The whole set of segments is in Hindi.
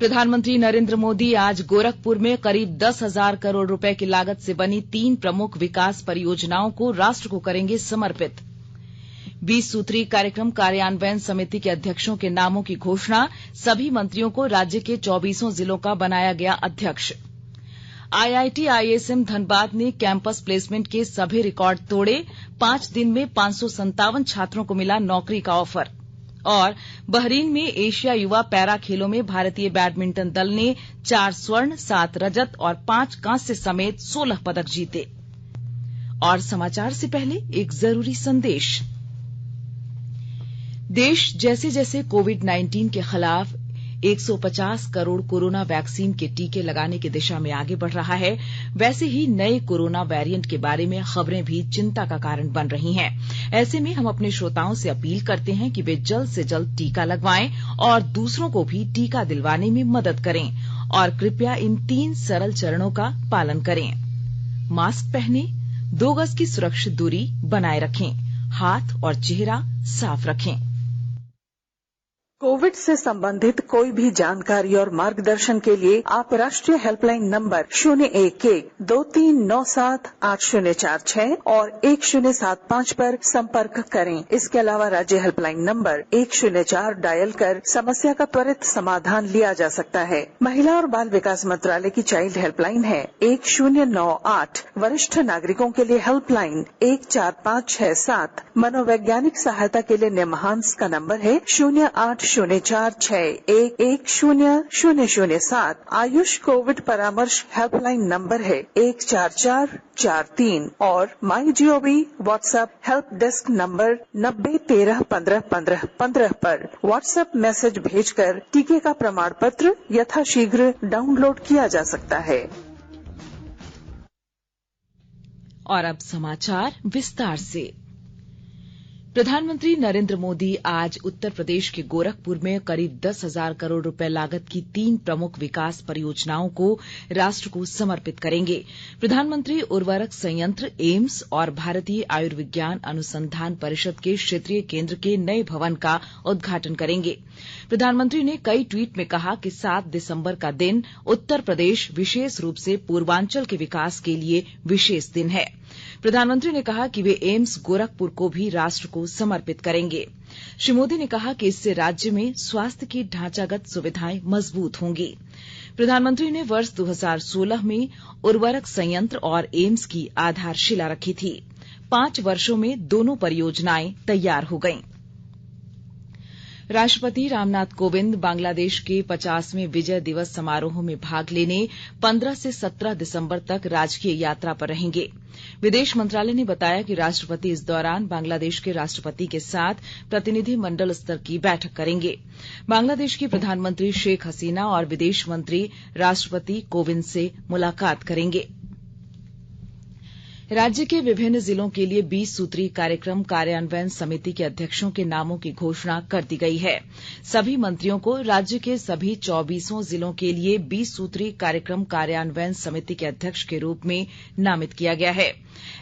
प्रधानमंत्री नरेंद्र मोदी आज गोरखपुर में करीब 10,000 करोड़ रुपए की लागत से बनी 3 प्रमुख विकास परियोजनाओं को राष्ट्र को करेंगे समर्पित। 20 सूत्री कार्यक्रम कार्यान्वयन समिति के अध्यक्षों के नामों की घोषणा, सभी मंत्रियों को राज्य के 24 जिलों का बनाया गया अध्यक्ष। आईआईटी आईएसएम धनबाद ने कैंपस प्लेसमेंट के सभी रिकॉर्ड तोड़े, 5 दिन में 557 छात्रों को मिला नौकरी का ऑफर। और बहरीन में एशिया युवा पैरा खेलों में भारतीय बैडमिंटन दल ने 4 स्वर्ण, 7 रजत और 5 कांस्य समेत 16 पदक जीते। और समाचार से पहले एक जरूरी संदेश। देश जैसे जैसे कोविड-19 के खिलाफ 150 करोड़ कोरोना वैक्सीन के टीके लगाने की दिशा में आगे बढ़ रहा है, वैसे ही नए कोरोना वेरिएंट के बारे में खबरें भी चिंता का कारण बन रही हैं। ऐसे में हम अपने श्रोताओं से अपील करते हैं कि वे जल्द से जल्द टीका लगवाएं और दूसरों को भी टीका दिलवाने में मदद करें। और कृपया इन 3 सरल चरणों का पालन करें। मास्क पहनें, 2 गज की सुरक्षित दूरी बनाए रखें, हाथ और चेहरा साफ रखें। कोविड से संबंधित कोई भी जानकारी और मार्गदर्शन के लिए आप राष्ट्रीय हेल्पलाइन नंबर 011-2397-8046 और 1075 पर संपर्क करें। इसके अलावा राज्य हेल्पलाइन नंबर 104 डायल कर समस्या का त्वरित समाधान लिया जा सकता है। महिला और बाल विकास मंत्रालय की चाइल्ड हेल्पलाइन है 1098। वरिष्ठ नागरिकों के लिए हेल्पलाइन 14567। मनोवैज्ञानिक सहायता के लिए निमहांस का नंबर है 0846110007। आयुष कोविड परामर्श हेल्पलाइन नंबर है 14443 और MyGov WhatsApp help desk number 90131515 पर व्हाट्सएप मैसेज भेजकर टीके का प्रमाण पत्र यथाशीघ्र डाउनलोड किया जा सकता है। और अब समाचार विस्तार से। प्रधानमंत्री नरेंद्र मोदी आज उत्तर प्रदेश के गोरखपुर में करीब 10,000 करोड़ रुपए लागत की 3 प्रमुख विकास परियोजनाओं को राष्ट्र को समर्पित करेंगे। प्रधानमंत्री उर्वरक संयंत्र एम्स और भारतीय आयुर्विज्ञान अनुसंधान परिषद के क्षेत्रीय केंद्र के नए भवन का उद्घाटन करेंगे। प्रधानमंत्री ने कई ट्वीट में कहा कि 7 दिसंबर का दिन उत्तर प्रदेश, विशेष रूप से पूर्वांचल के विकास के लिए विशेष दिन है। प्रधानमंत्री ने कहा कि वे एम्स गोरखपुर को भी राष्ट्र को समर्पित करेंगे। श्री मोदी ने कहा कि इससे राज्य में स्वास्थ्य की ढांचागत सुविधाएं मजबूत होंगी। प्रधानमंत्री ने वर्ष 2016 में उर्वरक संयंत्र और एम्स की आधारशिला रखी थी। 5 वर्षों में दोनों परियोजनाएं तैयार हो गईं। राष्ट्रपति रामनाथ कोविंद बांग्लादेश के 50वें विजय दिवस समारोह में भाग लेने 15 से 17 दिसंबर तक राजकीय यात्रा पर रहेंगे। विदेश मंत्रालय ने बताया कि राष्ट्रपति इस दौरान बांग्लादेश के राष्ट्रपति के साथ प्रतिनिधि मंडल स्तर की बैठक करेंगे। बांग्लादेश की प्रधानमंत्री शेख हसीना और विदेश मंत्री राष्ट्रपति कोविंद से मुलाकात करेंगे। राज्य के विभिन्न जिलों के लिए 20 सूत्री कार्यक्रम कार्यान्वयन समिति के अध्यक्षों के नामों की घोषणा कर दी गई है। सभी मंत्रियों को राज्य के सभी 24 जिलों के लिए 20 सूत्री कार्यक्रम कार्यान्वयन समिति के अध्यक्ष के रूप में नामित किया गया है।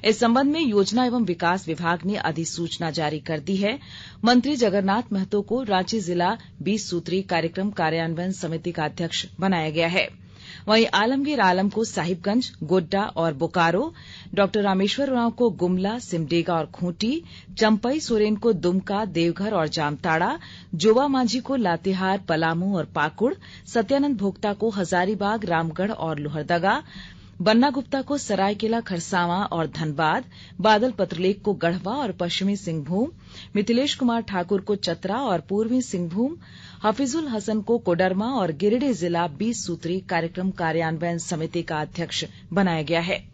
इस संबंध में योजना एवं विकास विभाग ने अधिसूचना जारी कर दी है। मंत्री जगन्नाथ महतो को रांची जिला 20 सूत्री कार्यक्रम कार्यान्वयन समिति का अध्यक्ष बनाया गया है। वहीं आलमगीर आलम को साहिबगंज, गोड्डा और बोकारो, डॉ रामेश्वर उरांव को गुमला, सिमडेगा और खूंटी, चंपई सोरेन को दुमका, देवघर और जामताड़ा, जोबा मांझी को लातेहार, पलामू और पाकुड़, सत्यानंद भोक्ता को हजारीबाग, रामगढ़ और लोहरदगा, बन्ना गुप्ता को सरायकेला खरसावां और धनबाद, बादल पत्रलेख को गढ़वा और पश्चिमी सिंहभूम, मिथिलेश कुमार ठाकुर को चतरा और पूर्वी सिंहभूम, हफीजुल हसन को कोडरमा और गिरिडीह जिला 20 सूत्री कार्यक्रम कार्यान्वयन समिति का अध्यक्ष बनाया गया है।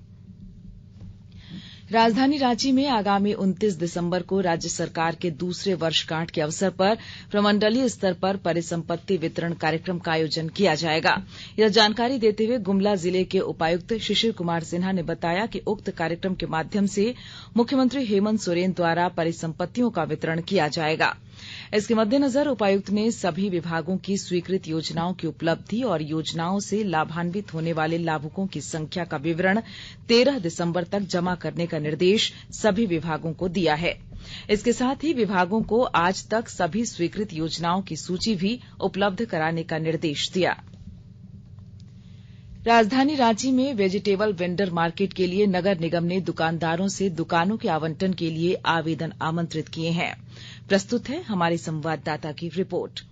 राजधानी रांची में आगामी 29 दिसंबर को राज्य सरकार के दूसरे वर्षगांठ के अवसर पर प्रमंडलीय स्तर पर परिसंपत्ति वितरण कार्यक्रम का आयोजन किया जाएगा। यह जानकारी देते हुए गुमला जिले के उपायुक्त शिशिर कुमार सिन्हा ने बताया कि उक्त कार्यक्रम के माध्यम से मुख्यमंत्री हेमंत सोरेन द्वारा परिसंपत्तियों का वितरण किया जाएगा। इसके मद्देनजर उपायुक्त ने सभी विभागों की स्वीकृत योजनाओं की उपलब्धि और योजनाओं से लाभान्वित होने वाले लाभुकों की संख्या का विवरण 13 दिसंबर तक जमा करने का निर्देश सभी विभागों को दिया है। इसके साथ ही विभागों को आज तक सभी स्वीकृत योजनाओं की सूची भी उपलब्ध कराने का निर्देश दिया। राजधानी रांची में वेजिटेबल वेंडर मार्केट के लिए नगर निगम ने दुकानदारों से दुकानों के आवंटन के लिए आवेदन आमंत्रित किए हैं। प्रस्तुत है हमारी संवाददाता की रिपोर्ट।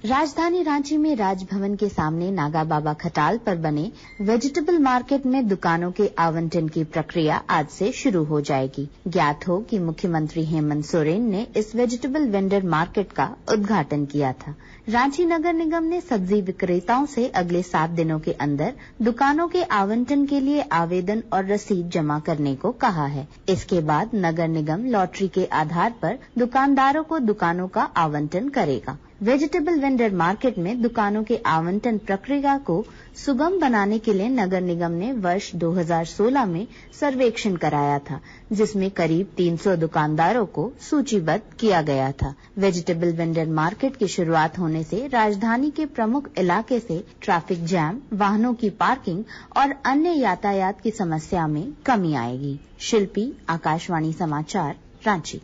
राजधानी रांची में राजभवन के सामने नागा बाबा खटाल पर बने वेजिटेबल मार्केट में दुकानों के आवंटन की प्रक्रिया आज से शुरू हो जाएगी। ज्ञात हो कि मुख्यमंत्री हेमंत सोरेन ने इस वेजिटेबल वेंडर मार्केट का उद्घाटन किया था। रांची नगर निगम ने सब्जी विक्रेताओं से अगले 7 दिनों के अंदर दुकानों के आवंटन के लिए आवेदन और रसीद जमा करने को कहा है। इसके बाद नगर निगम लॉटरी के आधार पर दुकानदारों को दुकानों का आवंटन करेगा। वेजिटेबल वेंडर मार्केट में दुकानों के आवंटन प्रक्रिया को सुगम बनाने के लिए नगर निगम ने वर्ष 2016 में सर्वेक्षण कराया था, जिसमें करीब 300 दुकानदारों को सूचीबद्ध किया गया था। वेजिटेबल वेंडर मार्केट की शुरुआत होने से राजधानी के प्रमुख इलाके से ट्रैफिक जैम, वाहनों की पार्किंग और अन्य यातायात की समस्या में कमी आएगी। शिल्पी, आकाशवाणी समाचार, रांची।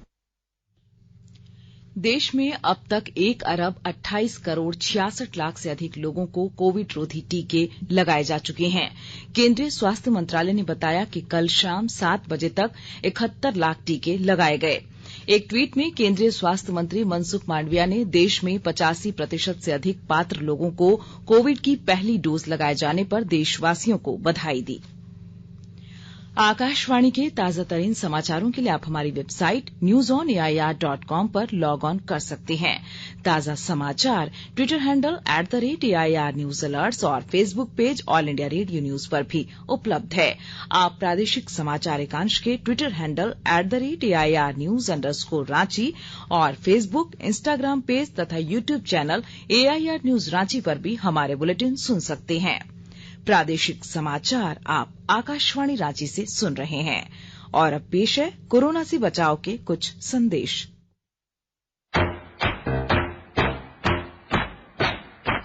देश में अब तक 1 अरब 28 करोड़ 66 लाख से अधिक लोगों को कोविड रोधी टीके लगाए जा चुके हैं। केंद्रीय स्वास्थ्य मंत्रालय ने बताया कि कल शाम 7 बजे तक 71 लाख टीके लगाए गए। एक ट्वीट में केंद्रीय स्वास्थ्य मंत्री मनसुख मांडविया ने देश में 85% से अधिक पात्र लोगों को कोविड की पहली डोज लगाए जाने पर देशवासियों को बधाई दी। आकाशवाणी के ताजा तरीन समाचारों के लिए आप हमारी वेबसाइट newsonair.com पर लॉग ऑन कर सकते हैं। ताजा समाचार Twitter handle @AIR news alerts और Facebook page All India Radio News पर भी उपलब्ध है। आप प्रादेशिक समाचार एकांश के ट्विटर हैंडल @AIR न्यूज _ और फेसबुक, इंस्टाग्राम पेज तथा YouTube channel AIR news Ranchi पर भी हमारे बुलेटिन सुन सकते हैं। प्रादेशिक समाचार आप आकाशवाणी रांची से सुन रहे हैं और अब पेश है कोरोना से बचाव के कुछ संदेश।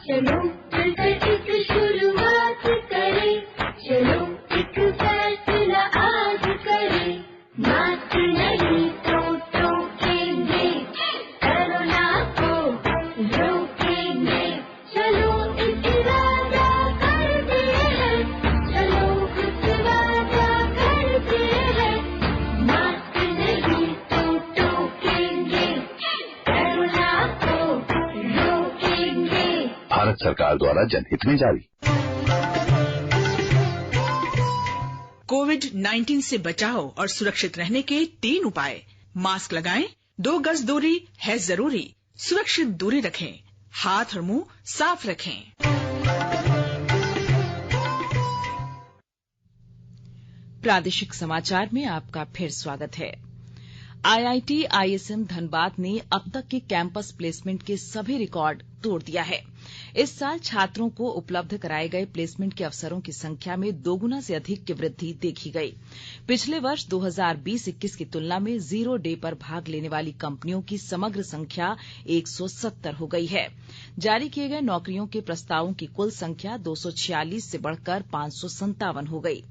चलो मिलकर एक शुरुआत करें, चलो एक फैसला आज करें, मास्क नहीं तो टोकेंगे, कोरोना को रोकेंगे, चलो एक वादा करते हैं, चलो कुछ वादा करते हैं, मास्क नहीं तो टोकेंगे, कोरोना को रोकेंगे। भारत सरकार द्वारा जनहित में जारी। कोविड-19 से बचाव और सुरक्षित रहने के 3 उपाय। मास्क लगाएं, 2 गज दूरी है जरूरी, सुरक्षित दूरी रखें, हाथ और मुंह साफ रखें। प्रादेशिक समाचार में आपका फिर स्वागत है। IIT ISM धनबाद ने अब तक के कैंपस प्लेसमेंट के सभी रिकॉर्ड तोड़ दिया है। इस साल छात्रों को उपलब्ध कराए गए प्लेसमेंट के अवसरों की संख्या में 2 गुना से अधिक की वृद्धि देखी गई। पिछले वर्ष 2020-21 की तुलना में 0 डे पर भाग लेने वाली कंपनियों की समग्र संख्या 170 हो गई है। जारी किए गए नौकरियों के प्रस्तावों की कुल संख्या 246 से बढ़कर 557 हो गई।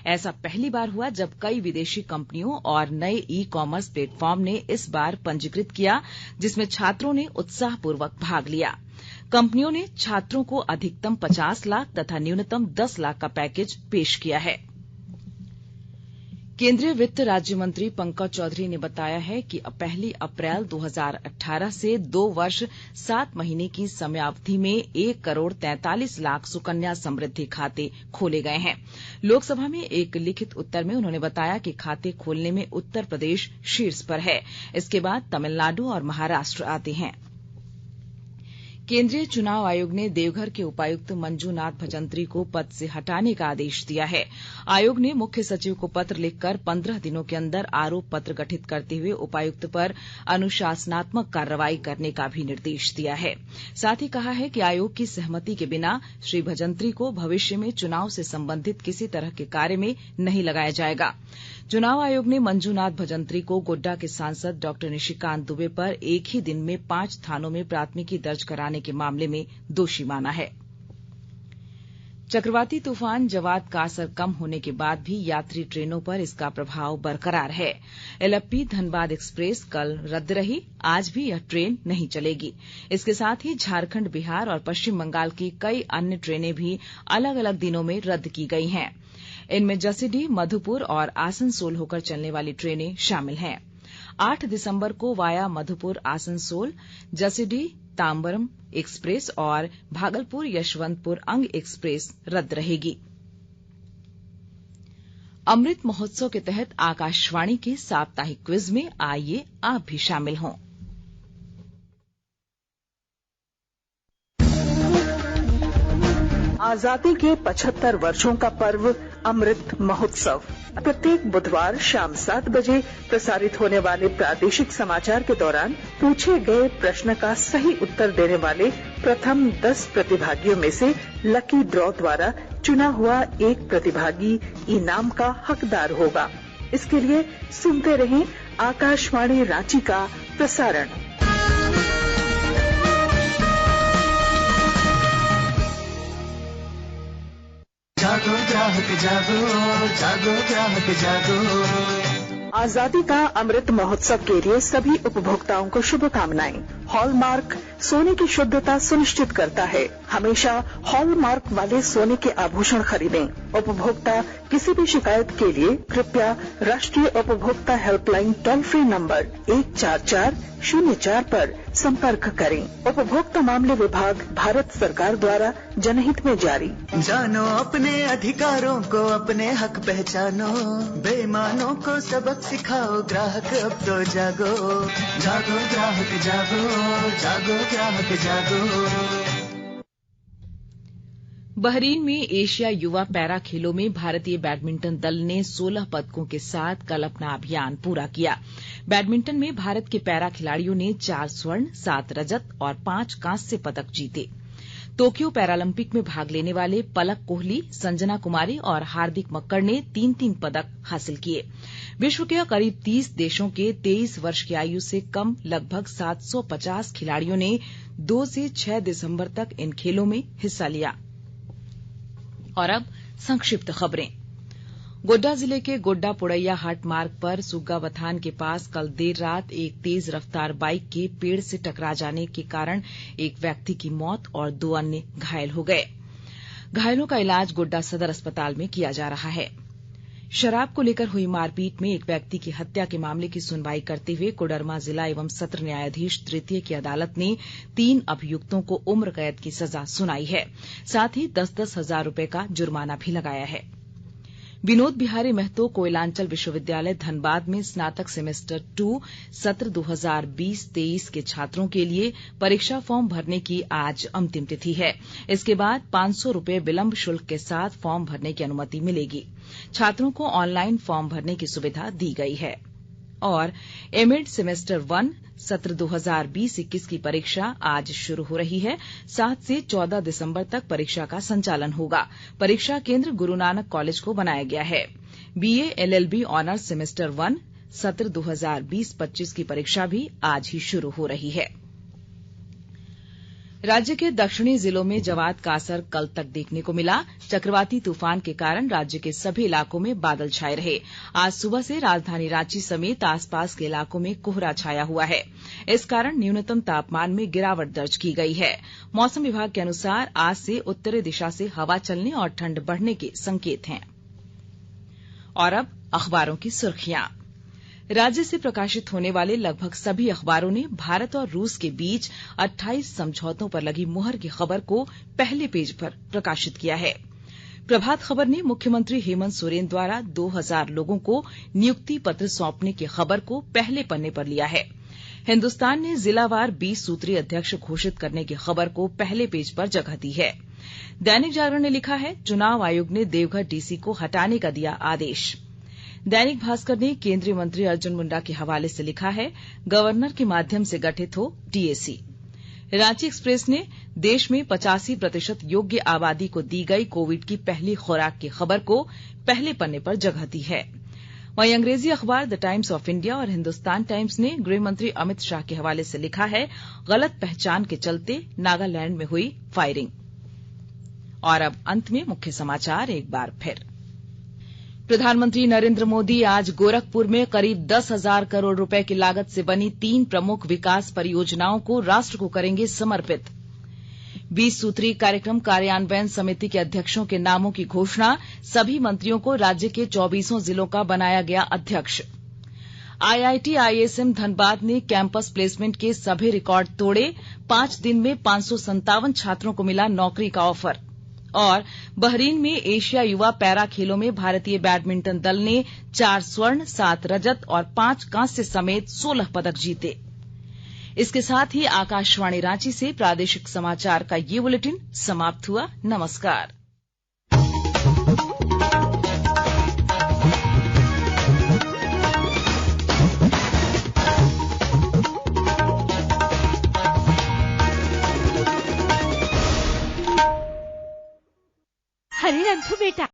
ऐसा पहली बार हुआ जब कई विदेशी कंपनियों और नए ई-कॉमर्स प्लेटफॉर्म ने इस बार पंजीकृत किया, जिसमें छात्रों ने उत्साहपूर्वक भाग लिया। कंपनियों ने छात्रों को अधिकतम 50 लाख तथा न्यूनतम 10 लाख का पैकेज पेश किया है। केंद्रीय वित्त राज्य मंत्री पंकज चौधरी ने बताया है कि 1 अप्रैल 2018 से 2 वर्ष 7 महीने की समयावधि में 1 करोड़ 43 लाख सुकन्या समृद्धि खाते खोले गए हैं। लोकसभा में एक लिखित उत्तर में उन्होंने बताया कि खाते खोलने में उत्तर प्रदेश शीर्ष पर है। इसके बाद तमिलनाडु और महाराष्ट्र आते हैं। केंद्रीय चुनाव आयोग ने देवघर के उपायुक्त मंजूनाथ भजंत्री को पद से हटाने का आदेश दिया है। आयोग ने मुख्य सचिव को पत्र लिखकर 15 दिनों के अंदर आरोप पत्र गठित करते हुए उपायुक्त पर अनुशासनात्मक कार्रवाई करने का भी निर्देश दिया है। साथ ही कहा है कि आयोग की सहमति के बिना श्री भजंत्री को भविष्य में चुनाव से संबंधित किसी तरह के कार्य में नहीं लगाया जाएगा। चुनाव आयोग ने मंजूनाथ भजंत्री को गोड्डा के सांसद डॉ निशिकांत दुबे पर एक ही दिन में 5 थानों में प्राथमिकी दर्ज कराने के मामले में दोषी माना है। चक्रवाती तूफान जवाद का असर कम होने के बाद भी यात्री ट्रेनों पर इसका प्रभाव बरकरार है। एलप्पी धनबाद एक्सप्रेस कल रद्द रही, आज भी यह ट्रेन नहीं चलेगी। इसके साथ ही झारखंड, बिहार और पश्चिम बंगाल की कई अन्य ट्रेनें भी अलग अलग दिनों में रद्द की गई हैं। इनमें जसीडीह, मधुपुर और आसनसोल होकर चलने वाली ट्रेनें शामिल हैं। 8 दिसंबर को वाया मधुपुर आसनसोल जसीडीह तांबरम एक्सप्रेस और भागलपुर यशवंतपुर अंग एक्सप्रेस रद्द रहेगी। अमृत महोत्सव के तहत आकाशवाणी के साप्ताहिक क्विज में आइए आप भी शामिल हों। आजादी के 75 वर्षों का पर्व अमृत महोत्सव प्रत्येक बुधवार शाम 7 बजे प्रसारित होने वाले प्रादेशिक समाचार के दौरान पूछे गए प्रश्न का सही उत्तर देने वाले प्रथम 10 प्रतिभागियों में से लकी ड्रॉ द्वारा चुना हुआ एक प्रतिभागी इनाम का हकदार होगा। इसके लिए सुनते रहें आकाशवाणी रांची का प्रसारण। जागो ग्राहक जागो, जागो ग्राहक जागो। आजादी का अमृत महोत्सव के लिए सभी उपभोक्ताओं को शुभकामनाएं। हॉलमार्क सोने की शुद्धता सुनिश्चित करता है। हमेशा हॉलमार्क वाले सोने के आभूषण खरीदें। उपभोक्ता किसी भी शिकायत के लिए कृपया राष्ट्रीय उपभोक्ता हेल्पलाइन टोल फ्री नंबर 14404 पर संपर्क करें। उपभोक्ता मामले विभाग, भारत सरकार द्वारा जनहित में जारी। जानो अपने अधिकारों को, अपने हक पहचानो, बेईमानों को सबक सिखाओ, ग्राहक अब तो जागो, जागो ग्राहक जागो, जागो ग्राहक जागो। बहरीन में एशिया युवा पैरा खेलों में भारतीय बैडमिंटन दल ने 16 पदकों के साथ कल अपना अभियान पूरा किया। बैडमिंटन में भारत के पैरा खिलाड़ियों ने 4 स्वर्ण, 7 रजत और 5 कांस्य पदक जीते। टोक्यो पैरालंपिक में भाग लेने वाले पलक कोहली, संजना कुमारी और हार्दिक मक्कड़ ने 3-3 पदक हासिल किए। विश्व के करीब 30 देशों के 23 वर्ष की आयु से कम लगभग 750 खिलाड़ियों ने 2 से 6 दिसंबर तक इन खेलों में हिस्सा लिया। और अब संक्षिप्त खबरें। गोड्डा जिले के गोड्डा पुड़ैया हाट मार्ग पर सुग्गावथान के पास कल देर रात एक तेज रफ्तार बाइक के पेड़ से टकरा जाने के कारण एक व्यक्ति की मौत और 2 अन्य घायल हो गए। घायलों का इलाज गोड्डा सदर अस्पताल में किया जा रहा है। शराब को लेकर हुई मारपीट में एक व्यक्ति की हत्या के मामले की सुनवाई करते हुए कोडरमा जिला एवं सत्र न्यायाधीश तृतीय की अदालत ने 3 अभियुक्तों को उम्र कैद की सजा सुनाई है। साथ ही 10-10 हजार रुपए का जुर्माना भी लगाया है। विनोद बिहारी महतो कोयलांचल विश्वविद्यालय धनबाद में स्नातक सेमेस्टर 2 सत्र 2020-23 के छात्रों के लिए परीक्षा फॉर्म भरने की आज अंतिम तिथि है। इसके बाद 500 रुपए विलंब शुल्क के साथ फॉर्म भरने की अनुमति मिलेगी। छात्रों को ऑनलाइन फॉर्म भरने की सुविधा दी गई है। और एमएड सेमेस्टर 1 सत्र 2020-21 की परीक्षा आज शुरू हो रही है। 7 से 14 दिसंबर तक परीक्षा का संचालन होगा। परीक्षा केंद्र गुरु नानक कॉलेज को बनाया गया है। बीए एलएलबी ऑनर्स सेमेस्टर 1 सत्र 2020-25 की परीक्षा भी आज ही शुरू हो रही है। राज्य के दक्षिणी जिलों में जवाद का असर कल तक देखने को मिला। चक्रवाती तूफान के कारण राज्य के सभी इलाकों में बादल छाए रहे। आज सुबह से राजधानी रांची समेत आसपास के इलाकों में कोहरा छाया हुआ है। इस कारण न्यूनतम तापमान में गिरावट दर्ज की गई है। मौसम विभाग के अनुसार आज से उत्तरी दिशा से हवा चलने और ठंड बढ़ने के संकेत हैं। और अब अखबारों की सुर्खियां। राज्य से प्रकाशित होने वाले लगभग सभी अखबारों ने भारत और रूस के बीच 28 समझौतों पर लगी मुहर की खबर को पहले पेज पर प्रकाशित किया है। प्रभात खबर ने मुख्यमंत्री हेमंत सोरेन द्वारा 2000 लोगों को नियुक्ति पत्र सौंपने की खबर को पहले पन्ने पर लिया है। हिन्दुस्तान ने जिलावार 20 सूत्रीय अध्यक्ष घोषित करने की खबर को पहले पेज पर जगह दी है। दैनिक जागरण ने लिखा है, चुनाव आयोग ने देवघर डीसी को हटाने का दिया आदेश। दैनिक भास्कर ने केंद्रीय मंत्री अर्जुन मुंडा के हवाले से लिखा है, गवर्नर के माध्यम से गठित हो टीएसी। रांची एक्सप्रेस ने देश में 85% योग्य आबादी को दी गई कोविड की पहली खुराक की खबर को पहले पन्ने पर जगह दी है। वहीं अंग्रेजी अखबार द टाइम्स ऑफ इंडिया और हिन्दुस्तान टाइम्स ने गृह मंत्री अमित शाह के हवाले से लिखा है, गलत पहचान के चलते नागालैंड में हुई फायरिंग। और अब अंत में मुख्य समाचार एक बार फिर। प्रधानमंत्री नरेंद्र मोदी आज गोरखपुर में करीब 10,000 करोड़ रुपए की लागत से बनी 3 प्रमुख विकास परियोजनाओं को राष्ट्र को करेंगे समर्पित। 20 सूत्री कार्यक्रम कार्यान्वयन समिति के अध्यक्षों के नामों की घोषणा, सभी मंत्रियों को राज्य के 24 जिलों का बनाया गया अध्यक्ष। आईआईटी आईएसएम धनबाद ने कैंपस प्लेसमेंट के सभी रिकॉर्ड तोड़े, 5 दिन में 557 छात्रों को मिला नौकरी का ऑफर। और बहरीन में एशिया युवा पैरा खेलों में भारतीय बैडमिंटन दल ने 4 स्वर्ण, 7 रजत और 5 कांस्य समेत 16 पदक जीते। इसके साथ ही आकाशवाणी रांची से प्रादेशिक समाचार का ये बुलेटिन समाप्त हुआ। नमस्कार। हरे रंथु बेटा,